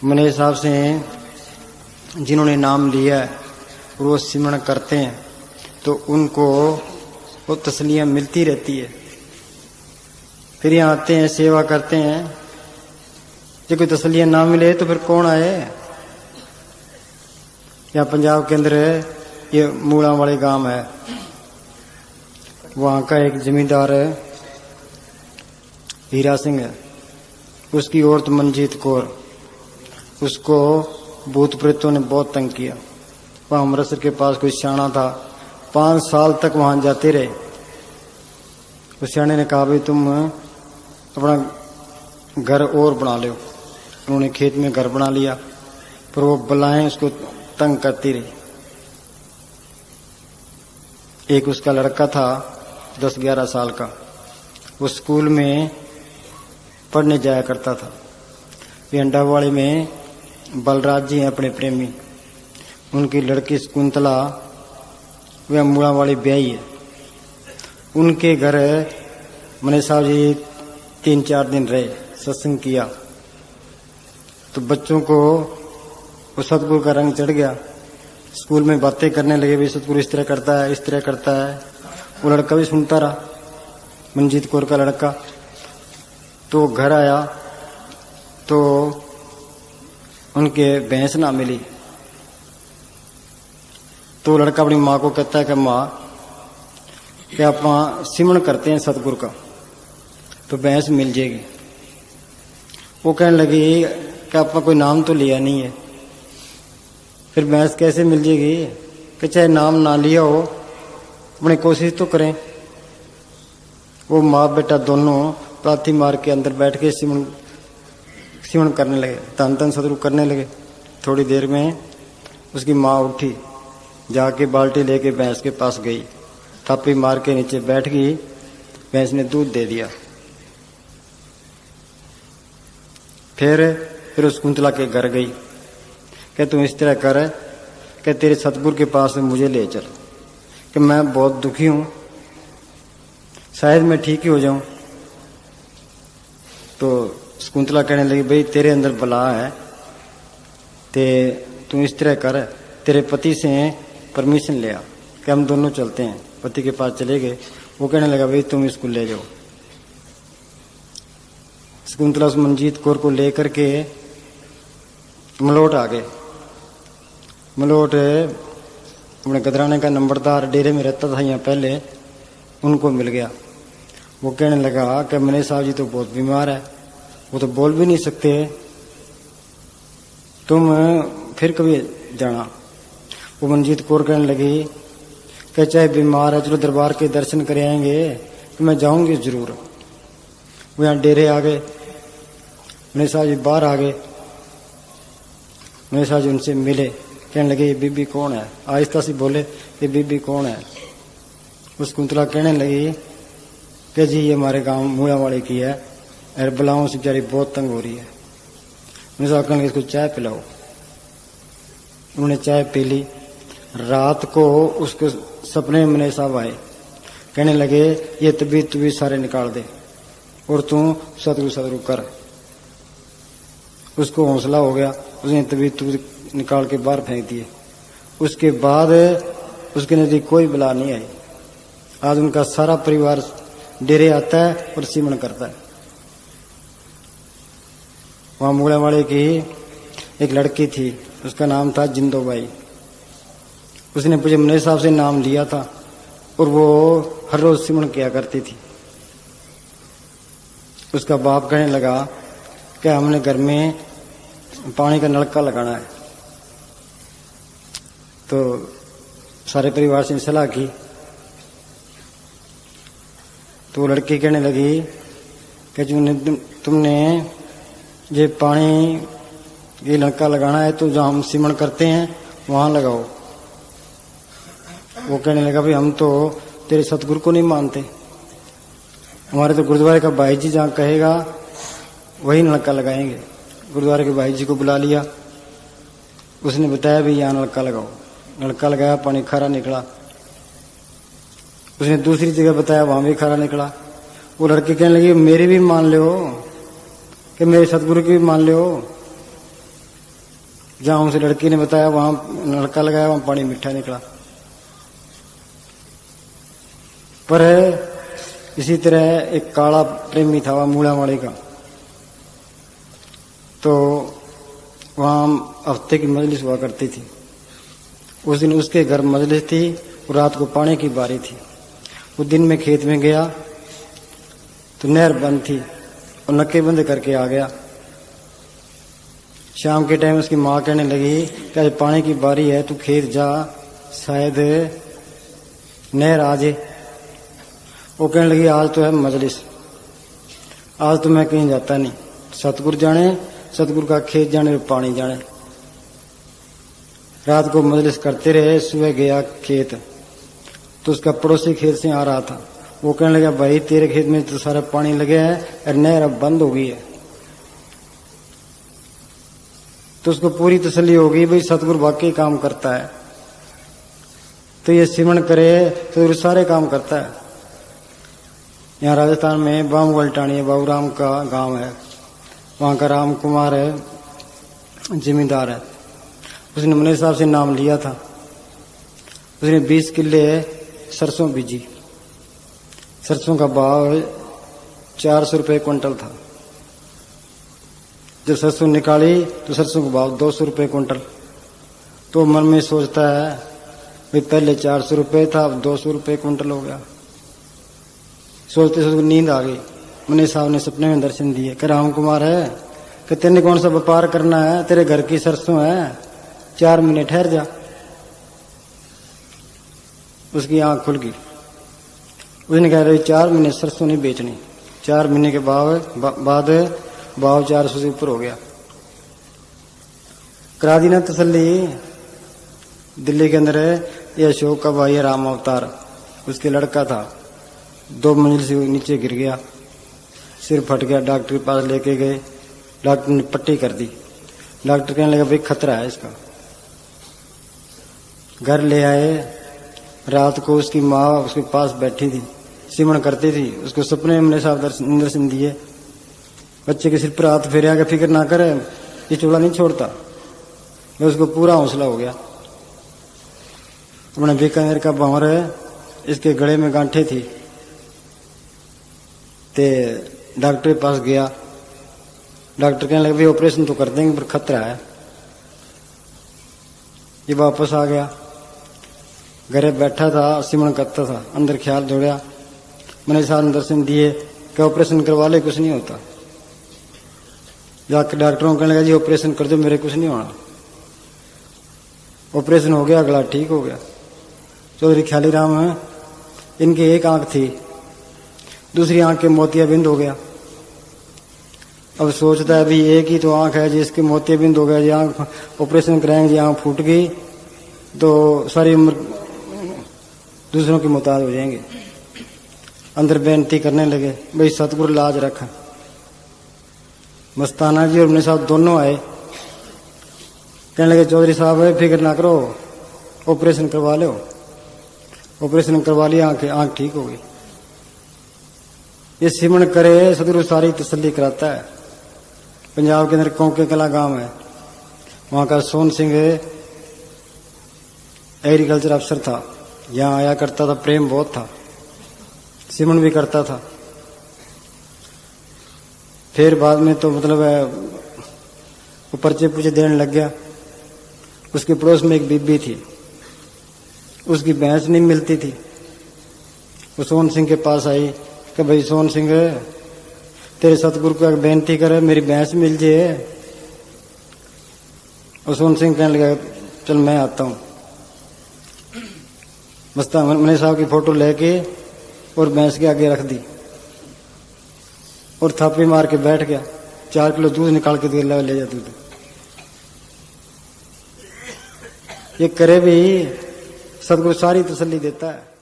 मेरे हिसाब से जिन्होंने नाम लिया है और वो सिमरण करते हैं तो उनको वो तसल्लियाँ मिलती रहती है। फिर यहाँ आते हैं, सेवा करते हैं, जब कोई तसल्लियाँ ना मिले तो फिर कौन आए। यहाँ पंजाब के अंदर ये मूड़ा वाले गांव है, वहाँ का एक जमींदार है हीरा सिंह है, उसकी औरत मनजीत कौर, उसको भूत प्रेतों ने बहुत तंग किया। वहाँ अमृतसर के पास कोई सियाना था, 5 साल तक वहाँ जाते रहे। उस सियाने ने कहा भाई तुम अपना घर और बना लो। उन्होंने खेत में घर बना लिया, पर वो बलाएं उसको तंग करती रही। एक उसका लड़का था 10-11 साल का, वो स्कूल में पढ़ने जाया करता था। वे अंडावाड़ी में बलराज जी हैं अपने प्रेमी, उनकी लड़की शकुंतला वे मूड़ा वाली ब्याही है। उनके घर मने साहब जी 3-4 दिन रहे, सत्संग किया तो बच्चों को वो सतगुरु का रंग चढ़ गया। स्कूल में बातें करने लगे, भी सतगुरु इस तरह करता है, इस तरह करता है। वो लड़का भी सुनता रहा, मनजीत कौर का लड़का। तो घर आया तो उनके भैंस ना मिली, तो लड़का अपनी माँ को कहता है कि माँ क्या आप सिमरण करते हैं सतगुरु का तो भैंस मिल जाएगी। वो कहने लगी कि आपका कोई नाम तो लिया नहीं है, फिर भैंस कैसे मिल जाएगी। कि चाहे नाम ना लिया हो, अपनी कोशिश तो करें। वो माँ बेटा दोनों पाथी मार के अंदर बैठ के सिमरण करने लगे, तन तन सतगुरु करने लगे। थोड़ी देर में उसकी माँ उठी, जाके बाल्टी लेके भैंस के पास गई, थापी मार के नीचे बैठ गई। भैंस ने दूध दे दिया। फिर उस कुंतला के घर गई, कि तू इस तरह कर कि तेरे सतगुरु के पास मुझे ले चल, कि मैं बहुत दुखी हूं, शायद मैं ठीक ही हो जाऊं। तो शकुंतला कहने लगी भाई तेरे अंदर बला है, ते तू इस तरह कर, तेरे पति से परमिशन ले आ कि हम दोनों चलते हैं। पति के पास चले गए। वो कहने लगा भाई तुम इसको ले जाओ। शकुंतला उस मनजीत कौर को लेकर के मलोट आ गए। मलोट अपने गदराने का नंबरदार डेरे में रहता था यहाँ पहले, उनको मिल गया। वो कहने लगा कि मने साहब जी तो बहुत बीमार है, वो तो बोल भी नहीं सकते, तुम फिर कभी जाना। वो मनजीत कौर कहने लगी कि चाहे बीमार है चलो दरबार के दर्शन कर आएंगे, तो मैं जाऊंगी जरूर। वो यहाँ डेरे आ गए, मने साहब जी बाहर आ गए। मने साहब जी उनसे मिले, कहने लगे ये बीबी कौन है। आहिस्ता से बोले ये बीबी कौन है। उस कुंतला कहने लगी कि जी ये हमारे गांव मूड़ा वाले की है, और बलाओं से बेचारी बहुत तंग हो रही है। मने साहब कहने लगे इसको चाय पिलाओ। उन्होंने चाय पी ली। रात को उसके सपने में मने साहब आए, कहने लगे ये तबीयत सारे निकाल दे और तू सतगुरु कर। उसको हौसला हो गया, उसने तबीयत निकाल के बाहर फेंक दिए। उसके बाद उसके नजदीक कोई बला नहीं आई। आज उनका सारा परिवार डेरे आता है और सिमरण करता है। वहां मूड़ा वाले की एक लड़की थी, उसका नाम था जिंदोबाई। उसने मुझे मने साहब से नाम लिया था और वो हर रोज सिमरण किया करती थी। उसका बाप कहने लगा कि हमने घर में पानी का नलका लगाना है। तो सारे परिवार से सलाह की, तो लड़की कहने लगी कि जो तुमने ये पानी ये नलका लगाना है तो जहाँ हम सिमरण करते हैं वहां लगाओ। वो कहने लगा भाई हम तो तेरे सतगुरु को नहीं मानते, हमारे तो गुरुद्वारे का भाई जी जहाँ कहेगा वही नलका लगाएंगे। गुरुद्वारे के भाई जी को बुला लिया, उसने बताया भी यहाँ नलका लगाओ। नलका लगाया, पानी खारा निकला। उसने दूसरी जगह बताया, वहां भी खारा निकला। वो लड़की कहने लगी मेरी भी मान लो कि मेरे सतगुरु की भी मान लो। जहां उसे लड़की ने बताया वहां नलका लगाया, वहां पानी मीठा निकला। पर इसी तरह एक काला प्रेमी था वहां मूलावाड़ी का, तो वहां हफ्ते की मजलिस हुआ करती थी। उस दिन उसके घर मजलिस थी और रात को पानी की बारी थी। वो दिन में खेत में गया तो नहर बंद थी और नक्के बंद करके आ गया। शाम के टाइम उसकी माँ कहने लगी कि आज पानी की बारी है, तू खेत जा, शायद नहर आ जाए। वो कहने लगी आज तो है मजलिस, आज तो मैं कहीं जाता नहीं, सतगुरु जाने, सतगुरु का खेत जाने और पानी जाने। रात को मजलिस करते रहे। सुबह गया खेत तो उसका पड़ोसी खेत से आ रहा था। वो कहने लगा भाई तेरे खेत में तो सारा पानी लगे है और नहर अब बंद हो गई है। तो उसको पूरी तसल्ली हो गई भाई सतगुरु वाकई काम करता है, तो ये सिमरण करे तो सारे काम करता है। यहाँ राजस्थान में बामगल टाणी बाबू राम का गांव है, वहां का राम कुमार है, जिम्मेदार है। उसने मुने साहब से नाम लिया था। उसने 20 किले सरसों बीजी। सरसों का भाव 400 रुपये क्विंटल था। जब सरसों निकाली तो सरसों का भाव 200 रुपये क्विंटल। तो मन में सोचता है भाई पहले 400 रुपये था, अब 200 रुपये क्विंटल हो गया। सोचते सोचते नींद आ गई। मुने साहब ने सपने में दर्शन दिए कि राम कुमार है कि तेने कौन सा व्यापार करना है, तेरे घर की सरसों है, 4 महीने ठहर जा। उसकी आंख खुल गई। उसने कहा रही 4 महीने सरसों नहीं बेचनी। 4 महीने के बाद भाव 400 से ऊपर हो गया। करा दी ना तसल्ली। दिल्ली के अंदर ये अशोक का भाई राम अवतार, उसके लड़का था, 2 मंजिल से नीचे गिर गया, सिर फट गया। डॉक्टर के पास लेके गए, डॉक्टर ने पट्टी कर दी। डॉक्टर कहने लगा भाई खतरा है इसका। घर ले आए। रात को उसकी माँ उसके पास बैठी थी, सिमरण करती थी। उसको सपने में साहब दर्शन दिए। बच्चे के सिर पर हाथ फेरे कि फिक्र ना करे, ये चूल्हा नहीं छोड़ता। उसको पूरा हौसला हो गया। अपने बीकानेर का भंवर है, इसके गले में गांठे थी। ते डॉक्टर के पास गया। डॉक्टर कहने लगे भाई ऑपरेशन तो कर देंगे पर खतरा है। ये वापस आ गया। घरे बैठा था, सिमरण करता था। अंदर ख्याल जोड़ा। मैंने साथ दर्शन दिए कि ऑपरेशन करवा ले, कुछ नहीं होता। जाकर डॉक्टरों को कहने लगा जी ऑपरेशन कर दो, मेरे कुछ नहीं होना। ऑपरेशन हो गया, अगला ठीक हो गया। चौधरी ख्याली राम है, इनकी एक आंख थी, दूसरी आंख के मोतियाबिंद हो गया। अब सोचता है भी एक ही तो आंख है जिसके मोतियाबिंद हो गया, जी आंख ऑपरेशन कराएंगे, जी आंख फूट गई तो सारी उम्र दूसरों की मोहताज हो जाएंगे। अंदर बेनती करने लगे भाई सतगुरु लाज रखा। मस्ताना जी और अपने साथ दोनों आए। कहने लगे चौधरी साहब फिक्र ना करो, ऑपरेशन करवा लो। ऑपरेशन करवा लिया, आंख ठीक हो गई। ये सिमरण करे सतगुरु सारी तसल्ली कराता है। पंजाब के अंदर कौके कला गांव है, वहां का सोन सिंह एग्रीकल्चर अफसर था। यहाँ आया करता था, प्रेम बहुत था, सिमरण भी करता था। फिर बाद में तो मतलब वो पर्चे पुर्चे देने लग गया। उसके पड़ोस में एक बीबी थी, उसकी भैंस नहीं मिलती थी। वो सोन सिंह के पास आई कि भाई सोन सिंह तेरे सतगुरु का बेनती करे मेरी भैंस मिल जाए। और सोन सिंह कहने लगा चल मैं आता हूँ। मस्ताना साहब की फोटो लेके और भैंस के आगे रख दी और थापी मार के बैठ गया। 4 किलो दूध निकाल के ले जा दूध। ये करे भी सतगुरु सारी तसल्ली देता है।